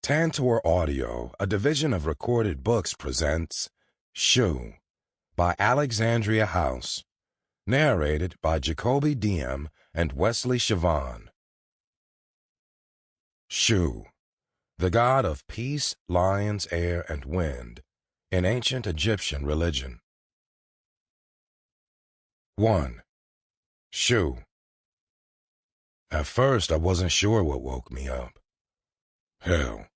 Tantor Audio, a division of Recorded Books, presents Shoe by Alexandria House, narrated by Jakobi Diem and Wesleigh Siobhan. Shoe, the god of peace, lions, air, and wind, in ancient Egyptian religion. 1. Shoe. At first, I wasn't sure what woke me up. Hell,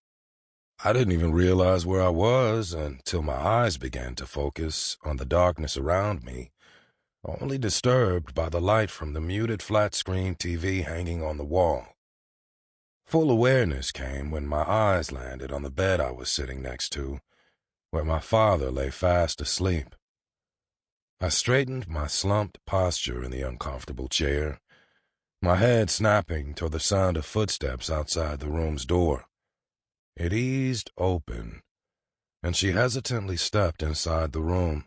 I didn't even realize where I was until my eyes began to focus on the darkness around me, only disturbed by the light from the muted flat-screen TV hanging on the wall. Full awareness came when my eyes landed on the bed I was sitting next to, where my father lay fast asleep. I straightened my slumped posture in the uncomfortable chair, my head snapping to the sound of footsteps outside the room's door. It eased open, and she hesitantly stepped inside the room,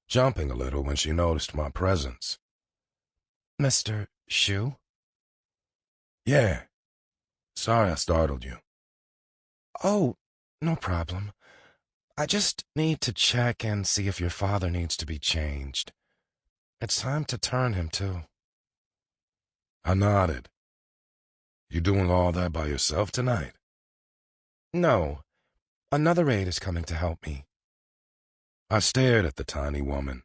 jumping a little when she noticed my presence. "Mr. Shoe?" "Yeah. Sorry I startled you." "Oh, no problem. I just need to check and see if your father needs to be changed. It's time to turn him, too." I nodded. "You doing all that by yourself tonight?" "No. Another aide is coming to help me." I stared at the tiny woman.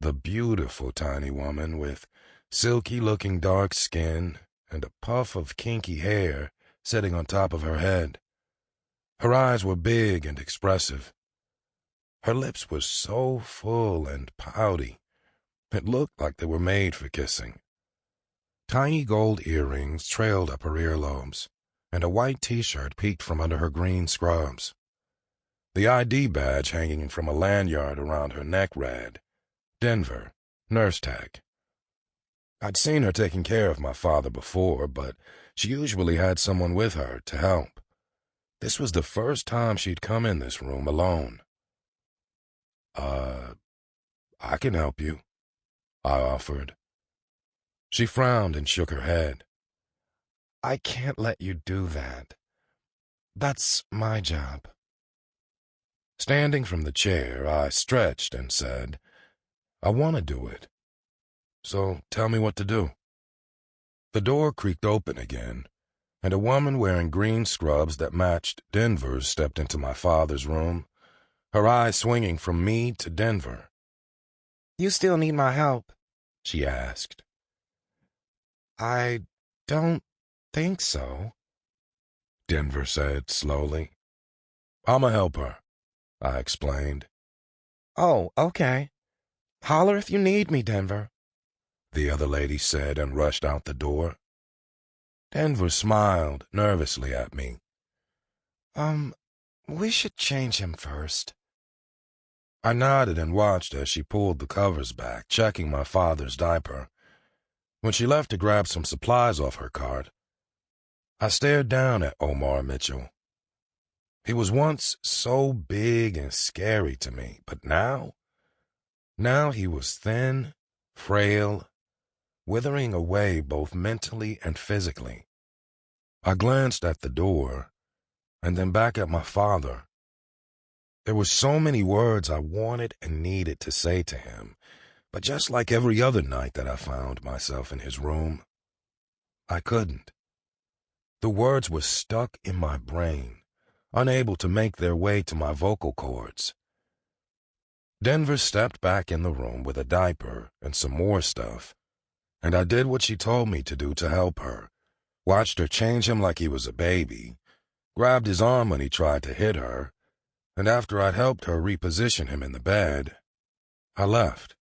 The beautiful tiny woman with silky-looking dark skin and a puff of kinky hair sitting on top of her head. Her eyes were big and expressive. Her lips were so full and pouty, it looked like they were made for kissing. Tiny gold earrings trailed up her earlobes, and a white T-shirt peeked from under her green scrubs. The ID badge hanging from a lanyard around her neck read, "Denver, Nurse Tech." I'd seen her taking care of my father before, but she usually had someone with her to help. This was the first time she'd come in this room alone. I can help you," I offered. She frowned and shook her head. "I can't let you do that. That's my job." Standing from the chair, I stretched and said, "I want to do it. So tell me what to do." The door creaked open again, and a woman wearing green scrubs that matched Denver's stepped into my father's room, her eyes swinging from me to Denver. "You still need my help?" she asked. "I don't think so," Denver said slowly. "I'm a helper," I explained. "Oh, okay. Holler if you need me, Denver," the other lady said and rushed out the door. Denver smiled nervously at me. We should change him first." I nodded and watched as she pulled the covers back, checking my father's diaper. When she left to grab some supplies off her cart, I stared down at Omar Mitchell. He was once so big and scary to me, but now he was thin, frail, withering away both mentally and physically. I glanced at the door, and then back at my father. There were so many words I wanted and needed to say to him, but just like every other night that I found myself in his room, I couldn't. The words were stuck in my brain, unable to make their way to my vocal cords. Denver stepped back in the room with a diaper and some more stuff, and I did what she told me to do to help her, watched her change him like he was a baby, grabbed his arm when he tried to hit her, and after I'd helped her reposition him in the bed, I left,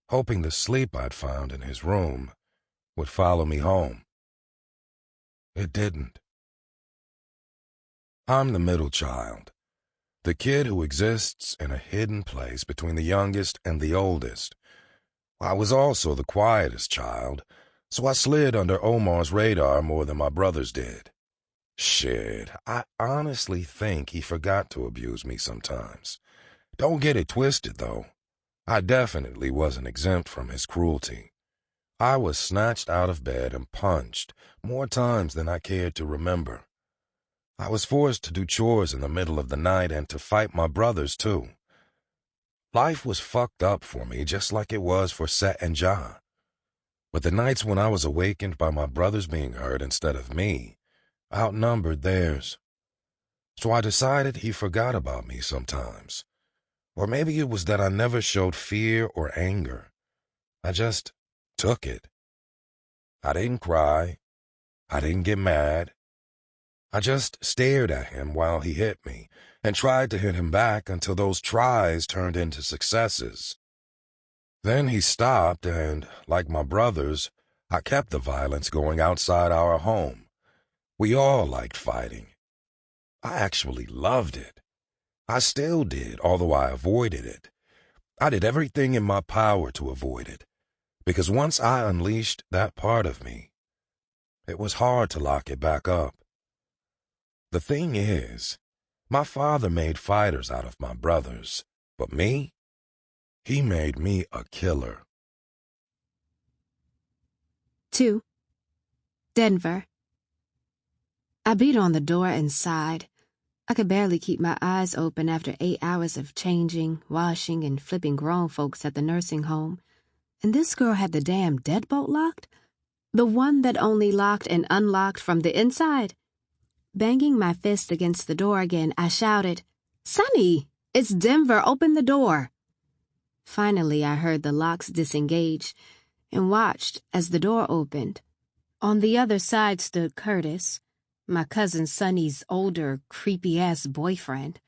hoping the sleep I'd found in his room would follow me home. It didn't. I'm the middle child, the kid who exists in a hidden place between the youngest and the oldest. I was also the quietest child, so I slid under Omar's radar more than my brothers did. Shit, I honestly think he forgot to abuse me sometimes. Don't get it twisted, though. I definitely wasn't exempt from his cruelty. I was snatched out of bed and punched more times than I cared to remember. I was forced to do chores in the middle of the night and to fight my brothers, too. Life was fucked up for me, just like it was for Set and Ja. But the nights when I was awakened by my brothers being hurt instead of me outnumbered theirs. So I decided he forgot about me sometimes. Or maybe it was that I never showed fear or anger. I just took it. I didn't cry. I didn't get mad. I just stared at him while he hit me and tried to hit him back until those tries turned into successes. Then he stopped and, like my brothers, I kept the violence going outside our home. We all liked fighting. I actually loved it. I still did, although I avoided it. I did everything in my power to avoid it, because once I unleashed that part of me, it was hard to lock it back up. The thing is, my father made fighters out of my brothers, but me? He made me a killer. 2. Denver. I beat on the door and sighed. I could barely keep my eyes open after 8 hours of changing, washing, and flipping grown folks at the nursing home. And this girl had the damn deadbolt locked? The one that only locked and unlocked from the inside? Banging my fist against the door again, I shouted, "Sonny, it's Denver, open the door." Finally, I heard the locks disengage and watched as the door opened. On the other side stood Curtis, my cousin Sonny's older, creepy-ass boyfriend,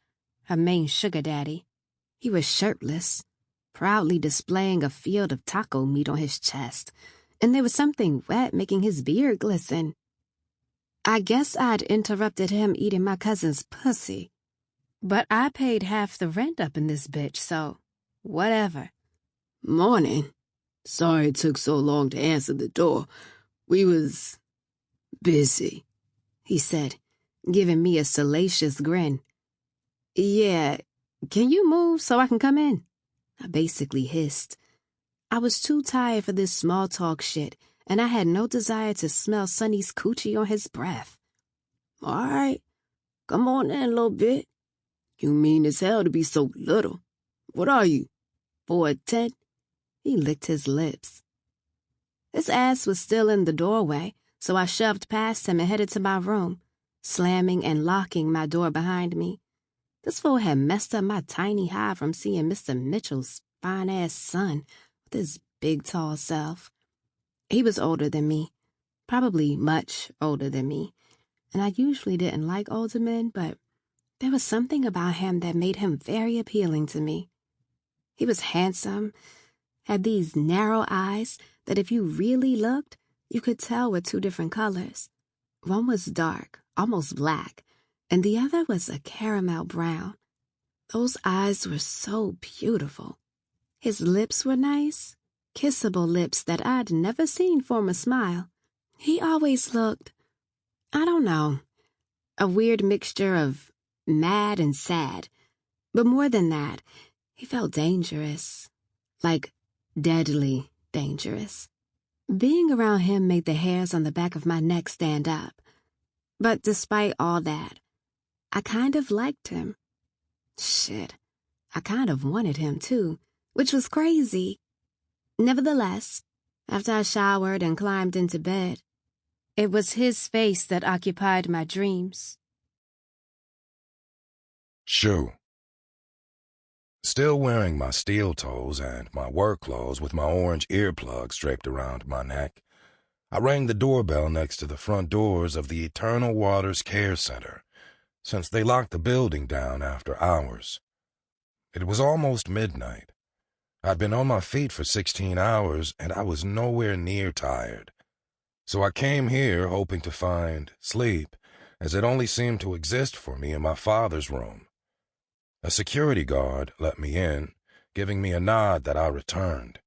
her main sugar daddy. He was shirtless, proudly displaying a field of taco meat on his chest, and there was something wet making his beard glisten. I guess I'd interrupted him eating my cousin's pussy. But I paid half the rent up in this bitch, so whatever. "Morning. Sorry it took so long to answer the door. We was busy," he said, giving me a salacious grin. "Yeah, can you move so I can come in?" I basically hissed. I was too tired for this small talk shit, and I had no desire to smell Sonny's coochie on his breath. "All right, come on in a little bit. You mean as hell to be so little. What are you, 4'10"? He licked his lips. His ass was still in the doorway, so I shoved past him and headed to my room, slamming and locking my door behind me. This fool had messed up my tiny high from seeing Mr. Mitchell's fine-ass son with his big, tall self. He was older than me, probably much older than me, and I usually didn't like older men, but there was something about him that made him very appealing to me. He was handsome, had these narrow eyes that if you really looked, you could tell were two different colors. One was dark, almost black, and the other was a caramel brown. Those eyes were so beautiful. His lips were nice, kissable lips that I'd never seen form a smile. He always looked, I don't know, a weird mixture of mad and sad. But more than that, he felt dangerous, like deadly dangerous. Being around him made the hairs on the back of my neck stand up. But despite all that, I kind of liked him. Shit, I kind of wanted him too, which was crazy. Nevertheless, after I showered and climbed into bed, it was his face that occupied my dreams. Shoo. Still wearing my steel toes and my work clothes with my orange earplugs draped around my neck, I rang the doorbell next to the front doors of the Eternal Waters Care Center, since they locked the building down after hours. It was almost midnight. I'd been on my feet for 16 hours, and I was nowhere near tired. So I came here hoping to find sleep, as it only seemed to exist for me in my father's room. A security guard let me in, giving me a nod that I returned.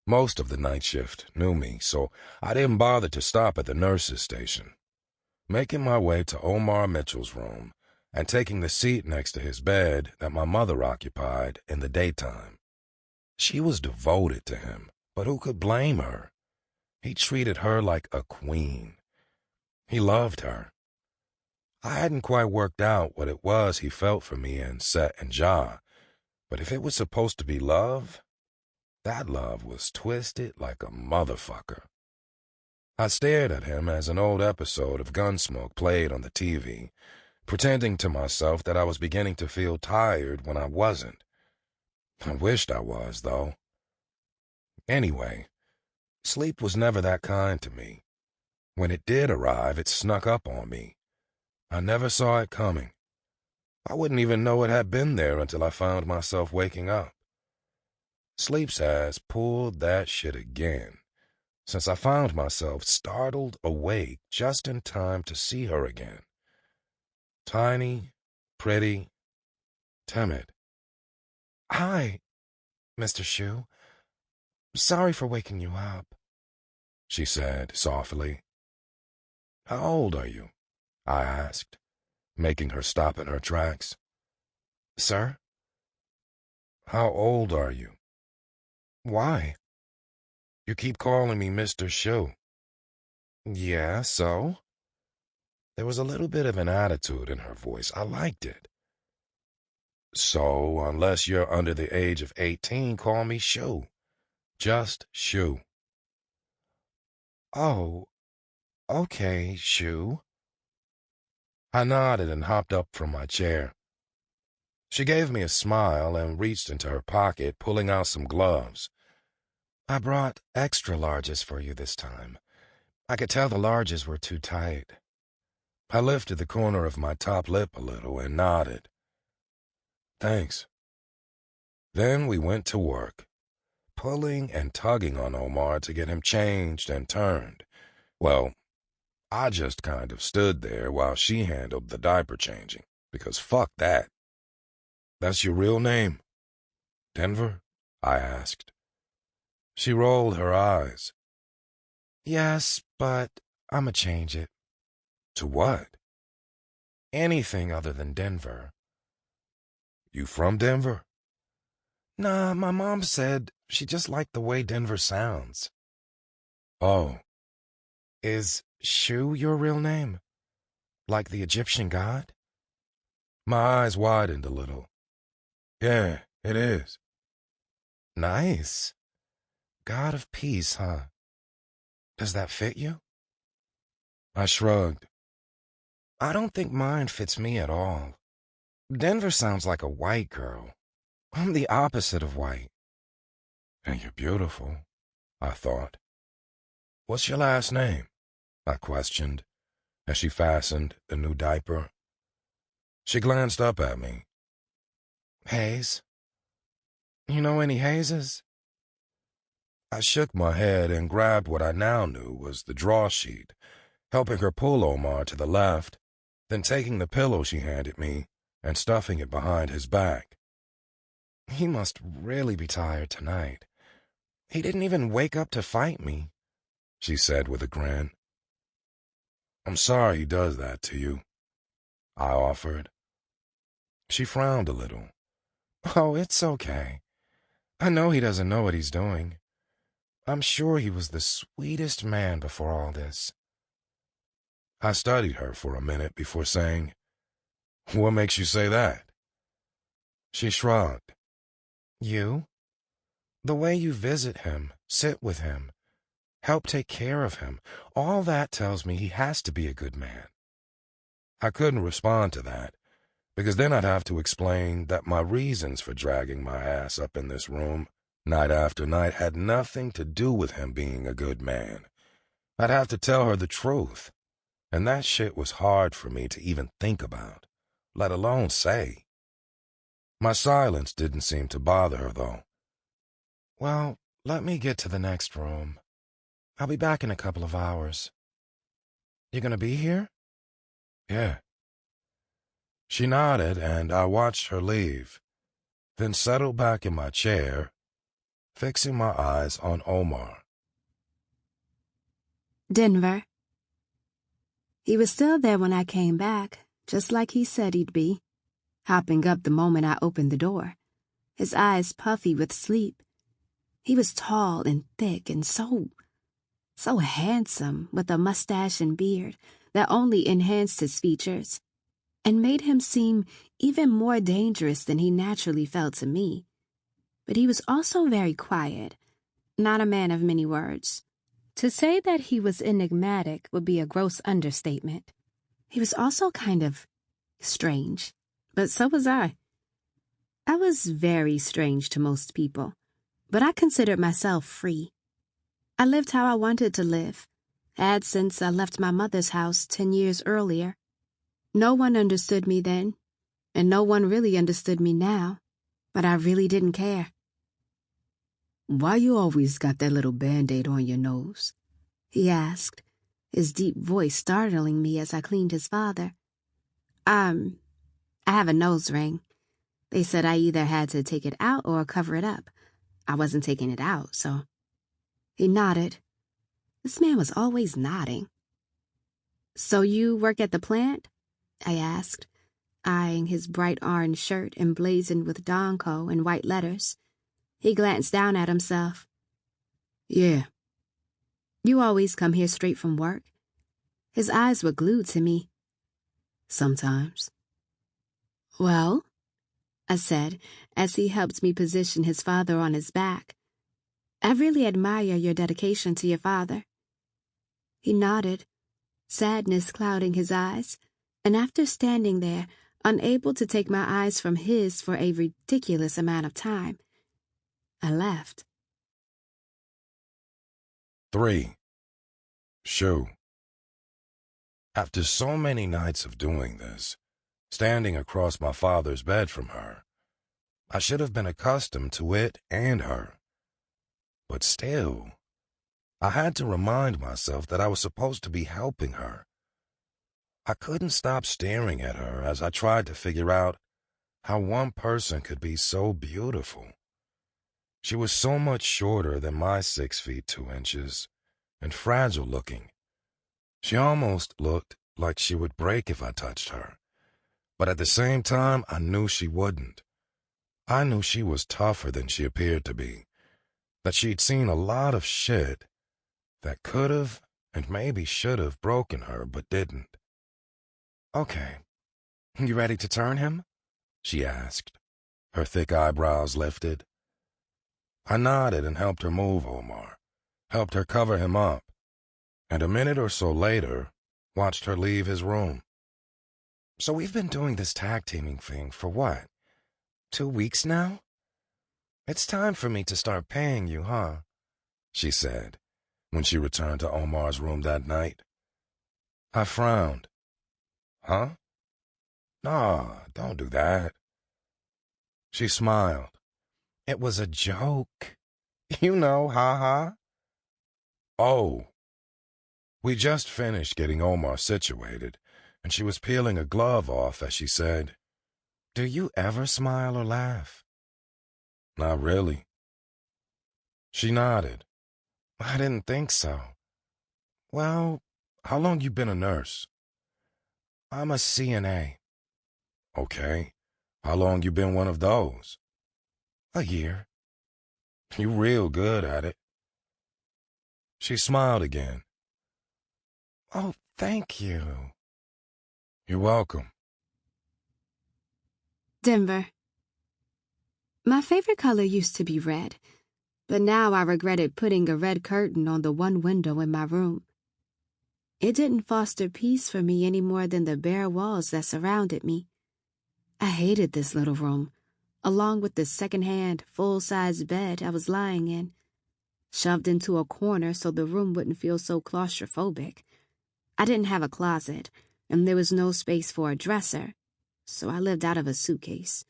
Most of the night shift knew me, so I didn't bother to stop at the nurse's station. Making my way to Omar Mitchell's room and taking the seat next to his bed that my mother occupied in the daytime. She was devoted to him, but who could blame her? He treated her like a queen. He loved her. I hadn't quite worked out what it was he felt for me in Set and Ja, but if it was supposed to be love, that love was twisted like a motherfucker. I stared at him as an old episode of Gunsmoke played on the TV, pretending to myself that I was beginning to feel tired when I wasn't. I wished I was, though. Anyway, sleep was never that kind to me. When it did arrive, it snuck up on me. I never saw it coming. I wouldn't even know it had been there until I found myself waking up. Sleep's ass pulled that shit again, since I found myself startled awake just in time to see her again. Tiny, pretty, timid. "Hi, Mr. Shu. Sorry for waking you up," she said softly. How old are you? I asked, making her stop in her tracks. "Sir?" How old are you? "Why?" You keep calling me Mr. Shu. "Yeah, so?" There was a little bit of an attitude in her voice. I liked it. So, unless you're under the age of 18, call me Shu. Just Shu. "Oh, okay, Shu." I nodded and hopped up from my chair. She gave me a smile and reached into her pocket, pulling out some gloves. "I brought extra larges for you this time. I could tell the larges were too tight." I lifted the corner of my top lip a little and nodded. Thanks. Then we went to work, pulling and tugging on Omar to get him changed and turned. Well, I just kind of stood there while she handled the diaper changing, because fuck that. That's your real name? Denver? I asked. She rolled her eyes. "Yes, but I'ma change it." To what? "Anything other than Denver." You from Denver? "Nah, my mom said she just liked the way Denver sounds." Oh. "Is Shu your real name? Like the Egyptian god?" My eyes widened a little. Yeah, it is. "Nice. God of peace, huh? Does that fit you?" I shrugged. "I don't think mine fits me at all. Denver sounds like a white girl. I'm the opposite of white." And you're beautiful, I thought. What's your last name? I questioned, as she fastened the new diaper. She glanced up at me. "Hayes. You know any Hayeses?" I shook my head and grabbed what I now knew was the draw sheet, helping her pull Omar to the left, then taking the pillow she handed me and stuffing it behind his back. "He must really be tired tonight. He didn't even wake up to fight me," she said with a grin. I'm sorry he does that to you, I offered. She frowned a little. "Oh, it's okay. I know he doesn't know what he's doing. I'm sure he was the sweetest man before all this." I studied her for a minute before saying, What makes you say that? She shrugged. "You? The way you visit him, sit with him, help take care of him, all that tells me he has to be a good man." I couldn't respond to that, because then I'd have to explain that my reasons for dragging my ass up in this room night after night had nothing to do with him being a good man. I'd have to tell her the truth, and that shit was hard for me to even think about, let alone say. My silence didn't seem to bother her, though. "Well, let me get to the next room. I'll be back in a couple of hours. You gonna be here?" Yeah. She nodded, and I watched her leave, then settled back in my chair, fixing my eyes on Omar. Denver. He was still there when I came back, just like he said he'd be, hopping up the moment I opened the door, his eyes puffy with sleep. He was tall and thick and so handsome, with a mustache and beard that only enhanced his features. and made him seem even more dangerous than he naturally felt to me. But he was also very quiet, not a man of many words. To say that he was enigmatic would be a gross understatement. He was also kind of strange, but so was I. I was very strange to most people, but I considered myself free. I lived how I wanted to live, had since I left my mother's house 10 years earlier. No one understood me then, and no one really understood me now, but I really didn't care. "Why you always got that little Band-Aid on your nose?" he asked, his deep voice startling me as I cleaned his father. I have a nose ring. They said I either had to take it out or cover it up. I wasn't taking it out, so... He nodded. This man was always nodding. "So you work at the plant?" I asked, eyeing his bright orange shirt emblazoned with Donco in white letters. He glanced down at himself. "Yeah." "You always come here straight from work?" His eyes were glued to me. "Sometimes." "Well," I said, as he helped me position his father on his back, "I really admire your dedication to your father." He nodded, sadness clouding his eyes, and after standing there, unable to take my eyes from his for a ridiculous amount of time, I left. 3. Shoo. After so many nights of doing this, standing across my father's bed from her, I should have been accustomed to it and her. But still, I had to remind myself that I was supposed to be helping her. I couldn't stop staring at her as I tried to figure out how one person could be so beautiful. She was so much shorter than my 6 feet 2 inches, and fragile looking. She almost looked like she would break if I touched her. But at the same time, I knew she wouldn't. I knew she was tougher than she appeared to be, that she'd seen a lot of shit that could have and maybe should have broken her but didn't. "Okay, you ready to turn him?" she asked, her thick eyebrows lifted. I nodded and helped her move Omar, helped her cover him up, and a minute or so later, watched her leave his room. "So we've been doing this tag teaming thing for what, 2 weeks now? It's time for me to start paying you, huh?" she said, when she returned to Omar's room that night. I frowned. Huh? Nah, don't do that. She smiled. "It was a joke. You know, ha-ha." Oh. We just finished getting Omar situated, and she was peeling a glove off as she said, "Do you ever smile or laugh?" Not really. She nodded. "I didn't think so." Well, how long you been a nurse? "I'm a CNA." Okay. How long you been one of those? "A year." You real good at it. She smiled again. "Oh, thank you." You're welcome. Denver. My favorite color used to be red, but now I regretted putting a red curtain on the one window in my room. It didn't foster peace for me any more than the bare walls that surrounded me. I hated this little room, along with the second-hand, full-size bed I was lying in, shoved into a corner so the room wouldn't feel so claustrophobic. I didn't have a closet, and there was no space for a dresser, so I lived out of a suitcase.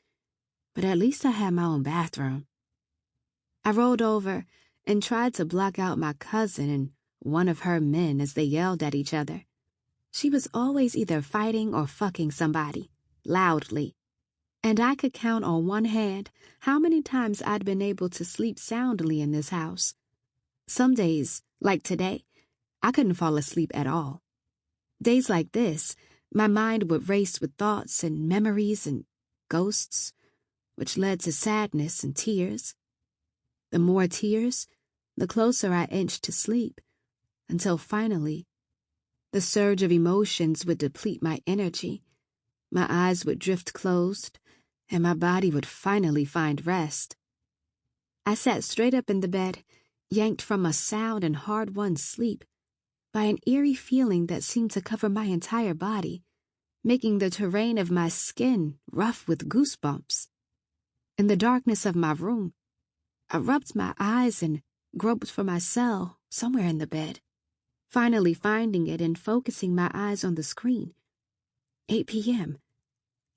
But at least I had my own bathroom. I rolled over and tried to block out my cousin and one of her men as they yelled at each other. She was always either fighting or fucking somebody, loudly. And I could count on one hand how many times I'd been able to sleep soundly in this house. Some days, like today, I couldn't fall asleep at all. Days like this, my mind would race with thoughts and memories and ghosts, which led to sadness and tears. The more tears, the closer I inched to sleep, until finally, the surge of emotions would deplete my energy, My eyes would drift closed, and my body would finally find rest. I sat straight up in the bed, yanked from a sound and hard-won sleep by an eerie feeling that seemed to cover my entire body, making the terrain of my skin rough with goosebumps. In the darkness of my room, I rubbed my eyes and groped for my cell somewhere in the bed, finally finding it and focusing my eyes on the screen. 8 p.m.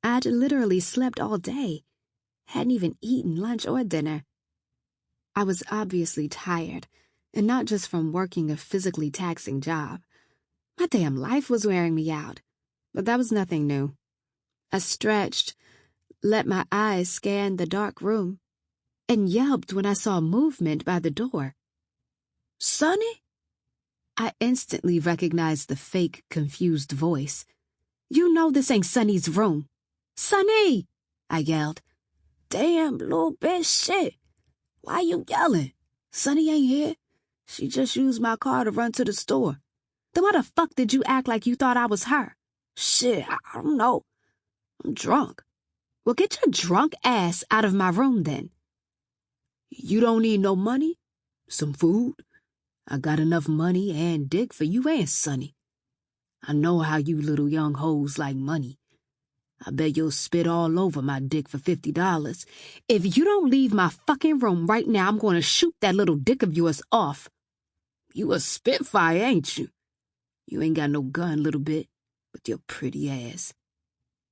I'd literally slept all day, hadn't even eaten lunch or dinner. I was obviously tired, and not just from working a physically taxing job. My damn life was wearing me out, but that was nothing new. I stretched, let my eyes scan the dark room, and yelped when I saw movement by the door. "Sonny?" I instantly recognized the fake, confused voice. "You know this ain't Sonny's room." "Sonny!" I yelled. "Damn, little bitch, shit. Why you yelling? Sonny ain't here. She just used my car to run to the store." "Then why the fuck did you act like you thought I was her?" "Shit, I don't know. I'm drunk." "Well, get your drunk ass out of my room then." "You don't need no money? Some food? I got enough money and dick for you and Sonny. I know how you little young hoes like money. I bet you'll spit all over my dick for $50. "If you don't leave my fucking room right now, I'm going to shoot that little dick of yours off." "You a spitfire, ain't you? You ain't got no gun, little bit, with your pretty ass."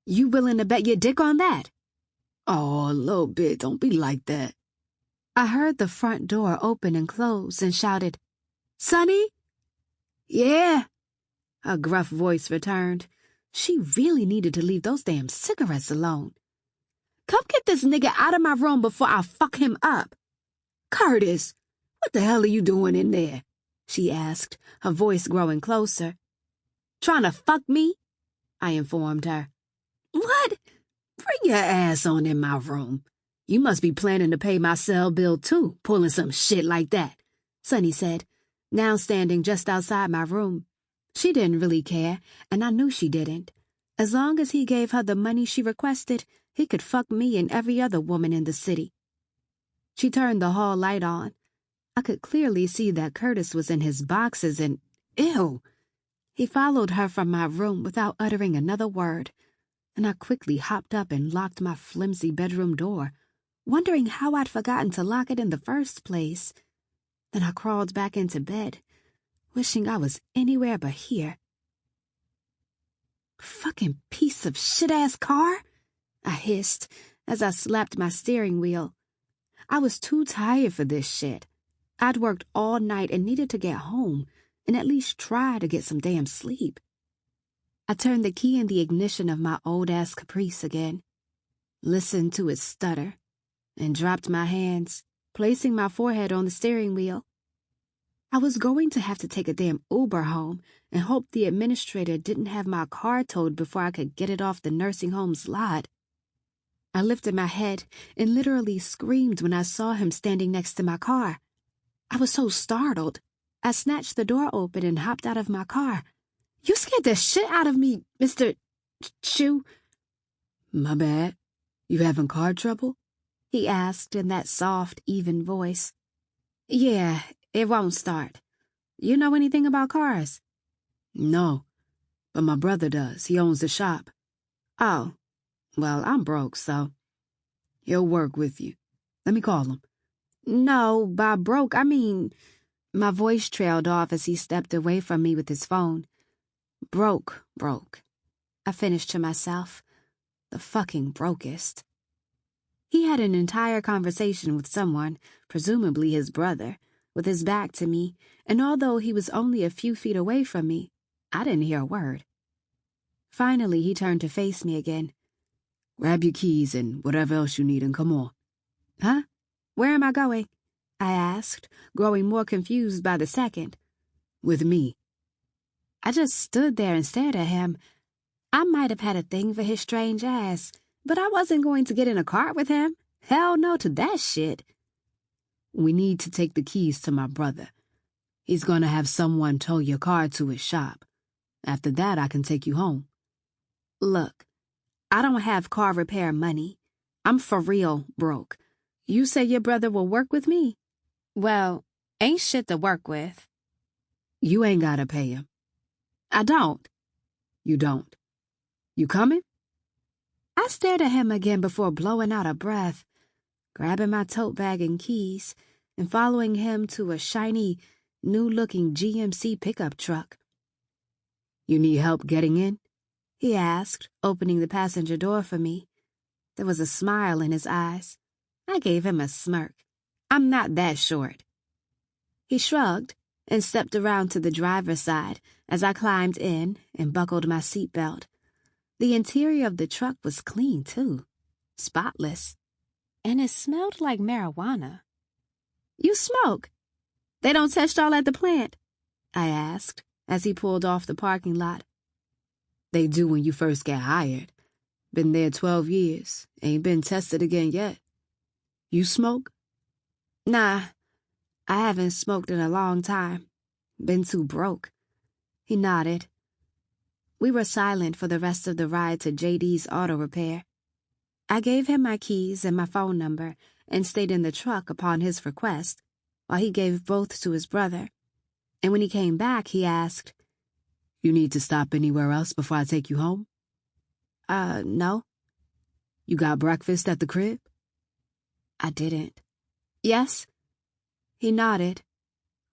"You willing to bet your dick on that?" "Oh, little bit, don't be like that." I heard the front door open and close and shouted, "Sonny?" "Yeah," a gruff voice returned. She really needed to leave those damn cigarettes alone. "Come get this nigga out of my room before I fuck him up." "Curtis, what the hell are you doing in there?" she asked, her voice growing closer. "Trying to fuck me?" I informed her. "What? Bring your ass on in my room. You must be planning to pay my cell bill too, pulling some shit like that," Sonny said, now standing just outside my room. She didn't really care, and I knew she didn't. As long as he gave her the money she requested, he could fuck me and every other woman in the city. She turned the hall light on. I could clearly see that Curtis was in his boxes and, ew! He followed her from my room without uttering another word, and I quickly hopped up and locked my flimsy bedroom door, wondering how I'd forgotten to lock it in the first place. Then I crawled back into bed, wishing I was anywhere but here. "Fucking piece of shit-ass car," I hissed as I slapped my steering wheel. I was too tired for this shit. I'd worked all night and needed to get home and at least try to get some damn sleep. I turned the key in the ignition of my old-ass Caprice again, listened to it stutter, and dropped my hands, placing my forehead on the steering wheel. I was going to have to take a damn Uber home and hope the administrator didn't have my car towed before I could get it off the nursing home's lot. I lifted my head and literally screamed when I saw him standing next to my car. I was so startled, I snatched the door open and hopped out of my car. "You scared the shit out of me, Mr. Chew." "My bad. You having car trouble?" he asked in that soft, even voice. "Yeah, it won't start. You know anything about cars?" "No, but my brother does. He owns the shop." "Oh, well, I'm broke, so." "He'll work with you. Let me call him." "No, by broke, I mean..." My voice trailed off as he stepped away from me with his phone. Broke. I finished to myself. The fucking brokest. He had an entire conversation with someone, presumably his brother, with his back to me, and although he was only a few feet away from me, I didn't hear a word. Finally, he turned to face me again. "Grab your keys and whatever else you need and come on." "Huh? Where am I going?" I asked, growing more confused by the second. "With me." I just stood there and stared at him. I might have had a thing for his strange ass, but I wasn't going to get in a car with him. Hell no to that shit. "We need to take the keys to my brother. He's going to have someone tow your car to his shop. After that, I can take you home." "Look, I don't have car repair money. I'm for real broke. You say your brother will work with me? Well, ain't shit to work with. You ain't gotta pay him. I don't. You don't. You coming? I stared at him again before blowing out a breath, grabbing my tote bag and keys, and following him to a shiny, new-looking GMC pickup truck. You need help getting in? He asked, opening the passenger door for me. There was a smile in his eyes. I gave him a smirk. I'm not that short. He shrugged and stepped around to the driver's side as I climbed in and buckled my seatbelt. The interior of the truck was clean, too. Spotless. And it smelled like marijuana. You smoke? They don't test y'all at the plant? I asked as he pulled off the parking lot. They do when you first get hired. Been there 12 years. Ain't been tested again yet. You smoke? Nah, I haven't smoked in a long time. Been too broke. He nodded. We were silent for the rest of the ride to JD's auto repair. I gave him my keys and my phone number and stayed in the truck upon his request, while he gave both to his brother. And when he came back, he asked, You need to stop anywhere else before I take you home? No. You got breakfast at the crib? I didn't. Yes? He nodded.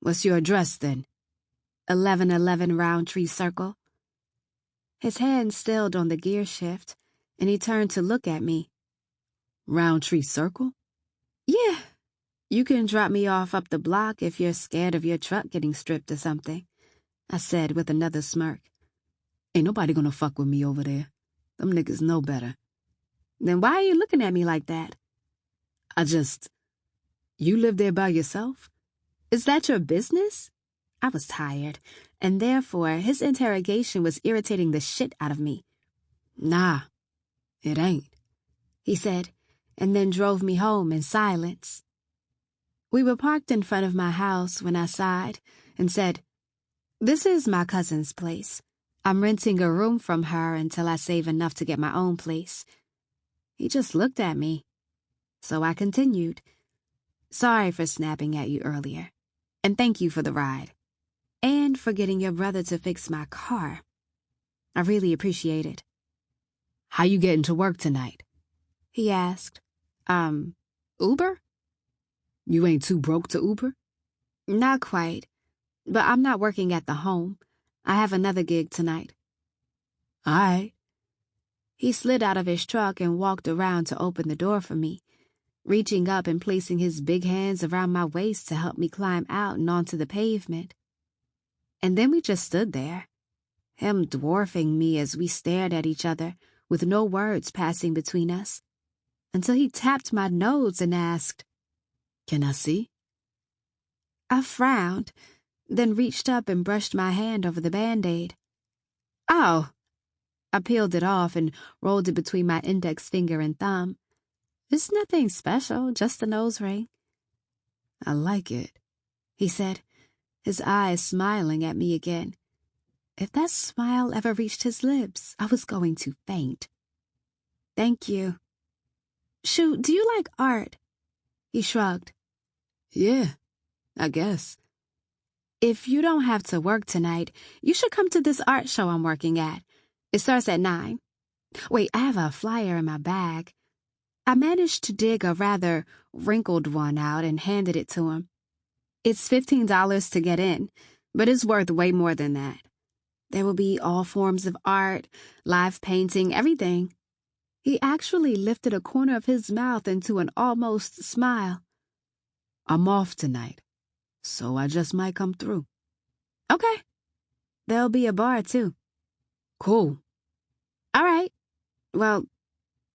What's your address, then? 1111 Roundtree Circle. His hand stilled on the gear shift, and he turned to look at me. Roundtree Circle? Yeah. You can drop me off up the block if you're scared of your truck getting stripped or something, I said with another smirk. Ain't nobody gonna fuck with me over there. Them niggas know better. Then why are you looking at me like that? You live there by yourself? Is that your business? I was tired, and therefore his interrogation was irritating the shit out of me. Nah, it ain't, he said, and then drove me home in silence. We were parked in front of my house when I sighed and said, This is my cousin's place. I'm renting a room from her until I save enough to get my own place. He just looked at me. So I continued. Sorry for snapping at you earlier, and thank you for the ride, and for getting your brother to fix my car. I really appreciate it. How you getting to work tonight? He asked. Uber? You ain't too broke to Uber? Not quite, but I'm not working at the home. I have another gig tonight. All right. He slid out of his truck and walked around to open the door for me, reaching up and placing his big hands around my waist to help me climb out and onto the pavement. And then we just stood there, him dwarfing me as we stared at each other with no words passing between us, until he tapped my nose and asked, Can I see? I frowned, then reached up and brushed my hand over the Band-Aid. Oh! I peeled it off and rolled it between my index finger and thumb. It's nothing special, just a nose ring. I like it, he said, his eyes smiling at me again. If that smile ever reached his lips, I was going to faint. Thank you. Shoot, do you like art? He shrugged. Yeah, I guess. If you don't have to work tonight, you should come to this art show I'm working at. It starts at 9. Wait, I have a flyer in my bag. I managed to dig a rather wrinkled one out and handed it to him. It's $15 to get in, but it's worth way more than that. There will be all forms of art, live painting, everything. He actually lifted a corner of his mouth into an almost smile. I'm off tonight, so I just might come through. Okay. There'll be a bar, too. Cool. All right. Well,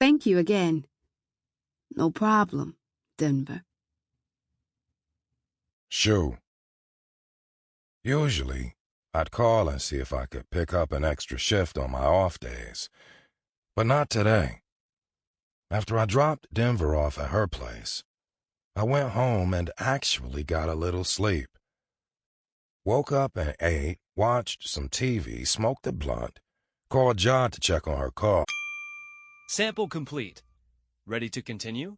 thank you again. No problem, Denver. Shoo. Usually, I'd call and see if I could pick up an extra shift on my off days. But not today. After I dropped Denver off at her place, I went home and actually got a little sleep. Woke up and ate, watched some TV, smoked a blunt, called John to check on her car. Sample complete. Ready to continue?